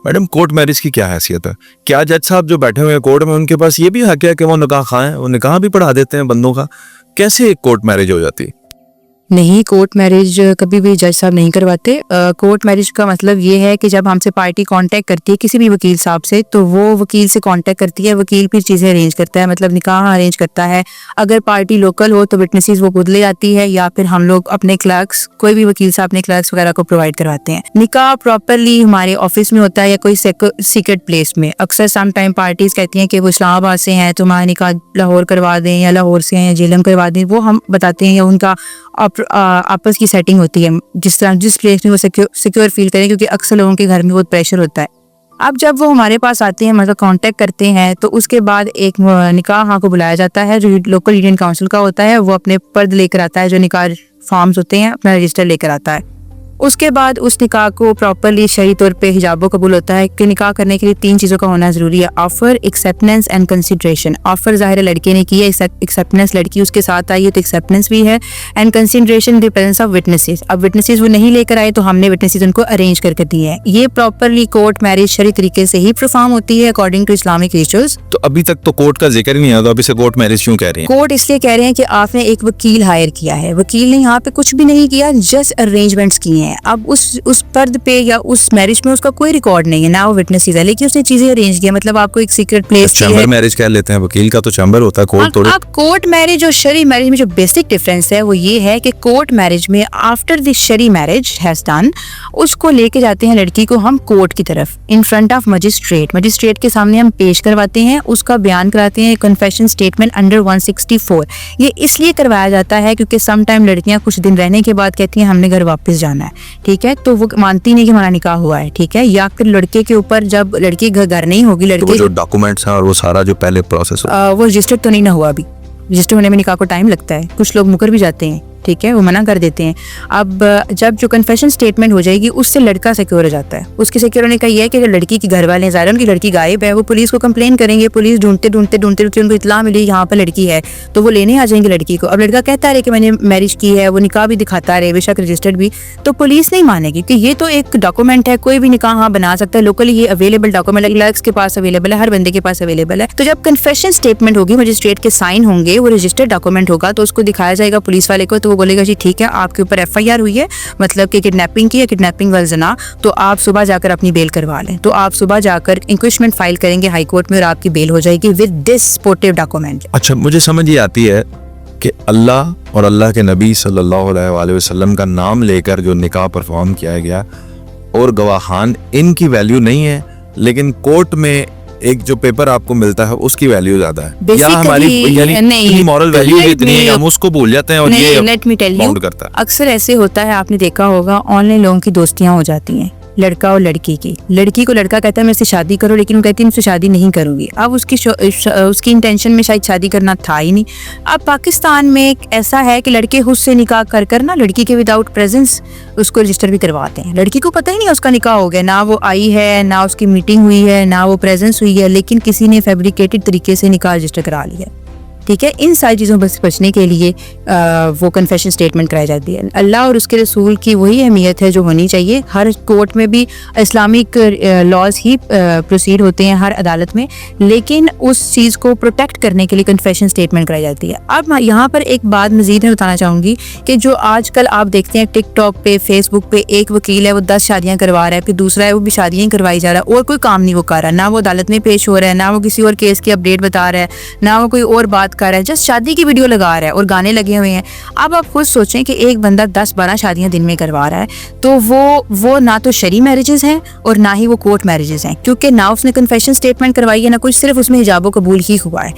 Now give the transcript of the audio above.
Madam court marriage کی کیا حیثیت ہے؟ کیا جج صاحب جو بیٹھے ہوئے ہیں کورٹ میں ان کے پاس یہ بھی حق ہے کہ وہ نکاح خواہیں؟ وہ نکاح بھی پڑھا دیتے ہیں بندوں کا، کیسے ایک کورٹ میرج ہو جاتی؟ نہیں، کورٹ میرج کبھی بھی جج صاحب نہیں کرواتے. کورٹ میرج کا مطلب یہ ہے کہ جب ہم سے پارٹی کانٹیکٹ کرتی ہے کسی بھی وکیل صاحب سے، تو وہ وکیل سے کانٹیکٹ کرتی ہے، وکیل پھر چیزیں ارینج کرتا ہے، مطلب نکاح ارینج کرتا ہے. اگر پارٹی لوکل ہو تو وٹنسز وہ خود لے آتی ہے، یا پھر ہم لوگ اپنے کلرکس، کوئی بھی وکیل صاحب اپنے کلرکس وغیرہ کو پرووائڈ کرواتے ہیں. نکاح پراپرلی ہمارے آفس میں ہوتا ہے یا کوئی سیکرٹ پلیس میں. اکثر سم ٹائم پارٹیز کہتی ہیں کہ وہ اسلام آباد سے ہیں تو ہمارا نکاح لاہور کروا دیں، یا لاہور سے ہیں یا جیلم کروا دیں. وہ ہم بتاتے ہیں، یا ان کا آپس کی سیٹنگ ہوتی ہے جس طرح جس پلیس میں وہ سیکیور فیل کریں، کیونکہ اکثر لوگوں کے گھر میں بہت پریشر ہوتا ہے. اب جب وہ ہمارے پاس آتے ہیں، مطلب کانٹیکٹ کرتے ہیں، تو اس کے بعد ایک نکاح ہاں کو بلایا جاتا ہے جو لوکل یونین کاؤنسل کا ہوتا ہے. وہ اپنے پرد لے کر آتا ہے، جو نکاح فارمز ہوتے ہیں اپنا رجسٹر لے کر آتا ہے. اس کے بعد اس نکاح کو پراپرلی شرعی طور پہ حجاب و قبول ہوتا ہے کہ نکاح کرنے کے لیے 3 چیزوں کا ہونا ضروری ہے: offer, acceptance and consideration. Offer ظاہر ہے لڑکے نے کی ہے، ایکسیپٹنس لڑکی اس کے ساتھ آئی ہے تو ایکسیپٹنس بھی ہے، and consideration the presence of witnesses. اب وٹنسز وہ نہیں لے کر آئے تو ہم نے وٹنسز ان کو ارینج کر کے دیے ہیں. یہ پراپرلی کورٹ میرج شرعی طریقے سے ہی پرفارم ہوتی ہے اکارڈنگ ٹو اسلامک ریچولز. تو ابھی تک تو کورٹ کا ذکر ہی نہیں آیا، تو ابھی سے کورٹ میرج کیوں کہہ رہے ہیں؟ کورٹ اس لیے کہہ رہے ہیں کہ آپ نے ایک وکیل ہائر کیا ہے، وکیل نے یہاں پہ کچھ بھی نہیں کیا، جسٹ ارینجمنٹس کیے ہیں. اب اس پرد پہ یا اس میرج میں اس کا کوئی ریکارڈ نہیں ہے، نہ وہ وٹنسز ہے، لیکن اس نے چیزیں ارینج کی. مطلب آپ کو ایک سیکرٹ پلیس کی ہے. چیمبر میرج کہہ لیتے ہیں، وکیل کا تو چیمبر ہوتا ہے، کورٹ تھوڑی. اب کورٹ میرج اور شرعی میرج میں جو بیسک ڈفرینس ہے وہ یہ ہے کہ کورٹ میرج میں آفٹر دی شرعی میرج ہیز ڈن، اس کو لے کے جاتے ہیں لڑکی کو ہم کورٹ کی طرف، ان فرنٹ آف مجسٹریٹ کے سامنے ہم پیش کرواتے ہیں، اس کا بیان کراتے ہیں، کنفیشن اسٹیٹمنٹ انڈر 164. یہ اس لیے کروایا جاتا ہے کیونکہ سم ٹائم لڑکیاں کچھ دن رہنے کے بعد کہتی ہیں ہم نے گھر واپس جانا ہے، ٹھیک ہے، تو وہ مانتی نہیں کہ ہمارا نکاح ہوا ہے، ٹھیک ہے. یا پھر لڑکے کے اوپر جب لڑکی گھر نہیں ہوگی، لڑکے جو ڈاکومنٹس ہیں اور وہ سارا جو پہلے پروسیس وہ رجسٹر تو نہیں نہ ہوا. ابھی رجسٹر ہونے میں نکاح کو ٹائم لگتا ہے، کچھ لوگ مکر بھی جاتے ہیں، ٹھیک ہے، وہ منع کر دیتے ہیں. اب جب جو کنفیشن اسٹیٹمنٹ ہو جائے گی اس سے لڑکا سیکیور ہو جاتا ہے. اس کی سیکیور ہونے کا یہ ہے کہ لڑکی کے گھر والے ظاہر ان کی لڑکی غائب ہے، وہ پولیس کو کمپلین کریں گے، پولیس ڈھونڈتے ان کو اطلاع ملی یہاں پر لڑکی ہے تو وہ لینے آ جائیں گے لڑکی کو. اب لڑکا کہتا رہے کہ میں نے میرج کی ہے، وہ نکاح بھی دکھاتا رہے، بے شک رجسٹرڈ بھی، تو پولیس نہیں مانے گی کہ یہ تو ایک ڈاکومنٹ ہے، کوئی بھی نکاح ہاں بنا سکتا ہے. لوکلی یہ اویلیبل ڈاکومنٹ ہے، کلرکس کے پاس اویلیبل ہے، ہر بندے کے پاس اویلیبل ہے. تو جب کنفیشن اسٹیٹمنٹ ہوگی، مجسٹریٹ کے سائن ہوں گے، وہ رجسٹرڈ ڈاکومنٹ ہوگا تو اس کو دکھایا جائے گا پولیس والے کو، تو وہ بولے گا جی ٹھیک ہے آپ کے اوپر FIR ہوئی ہے، مطلب کہ کڈنیپنگ کی ہے، کڈنیپنگ والزنا، تو آپ صبح جا کر اپنی بیل کروا لیں. تو آپ صبح جا کر انکویشمنٹ فائل کریں گے ہائی کورٹ میں اور آپ کی بیل ہو جائے گی ود دس سپورٹیو ڈاکومنٹ. اچھا، مجھے سمجھ یہ آتی ہے کہ اللہ اور اللہ کے نبی صلی اللہ علیہ وآلہ وسلم کا نام لے کر جو نکاح پرفارم کیا گیا اور گواہان، ان کی ویلیو نہیں ہے، لیکن کورٹ میں ایک جو پیپر آپ کو ملتا ہے اس کی ویلیو زیادہ ہے، یا ہماری یعنی مورل ویلیو اتنی ہے ہم اس کو بھول جاتے ہیں اور یہ باؤنڈ کرتا ہے. اکثر ایسے ہوتا ہے، آپ نے دیکھا ہوگا آن لائن لوگوں کی دوستیاں ہو جاتی ہیں، لڑکا اور لڑکی کی. لڑکی کو لڑکا کہتا ہے میرے سے شادی کرو، لیکن وہ کہتی ہے مجھ سے شادی نہیں کروں گی. اب اس کی انٹینشن میں شاید شادی کرنا تھا ہی نہیں. اب پاکستان میں ایسا ہے کہ لڑکے خود سے نکاح کر نا لڑکی کے وداؤٹ پریزنس اس کو رجسٹر بھی کرواتے ہیں. لڑکی کو پتہ ہی نہیں اس کا نکاح ہو گیا، نہ وہ آئی ہے، نہ اس کی میٹنگ ہوئی ہے، نہ وہ پریزنس ہوئی ہے، لیکن کسی نے فیبریکیٹڈ طریقے سے نکاح رجسٹر کرا لیا. ٹھیک ہے، ان ساری چیزوں سے بچنے کے لیے وہ کنفیشن اسٹیٹمنٹ کرائی جاتی ہے. اللہ اور اس کے رسول کی وہی اہمیت ہے جو ہونی چاہیے. ہر کورٹ میں بھی اسلامک لاز ہی پروسیڈ ہوتے ہیں ہر عدالت میں، لیکن اس چیز کو پروٹیکٹ کرنے کے لیے کنفیشن اسٹیٹمنٹ کرائی جاتی ہے. اب یہاں پر ایک بات مزید میں بتانا چاہوں گی کہ جو آج کل آپ دیکھتے ہیں ٹک ٹاک پہ، فیس بک پہ، ایک وکیل ہے وہ 10 شادیاں کروا رہا ہے، پھر دوسرا ہے وہ بھی شادیاں ہی کروائی جا رہا ہے اور کوئی کام نہیں وہ کر رہا، نہ وہ عدالت میں پیش ہو رہا ہے، نہ وہ کسی اور کیس کی اپڈیٹ بتا رہا ہے، نہ وہ کوئی اور بات کر رہا ہے، جسٹ شادی کی ویڈیو لگا رہا ہے اور گانے لگے ہوئے ہیں. اب آپ خود سوچیں کہ ایک بندہ 10-12 شادیاں دن میں کروا رہا ہے، تو وہ نہ تو شرعی میرجز ہیں اور نہ ہی وہ کورٹ میرجز ہیں، کیونکہ نہ اس نے کنفیشن اسٹیٹمنٹ کروائی ہے، نہ کچھ، صرف اس میں حجاب و قبول ہی ہوا ہے.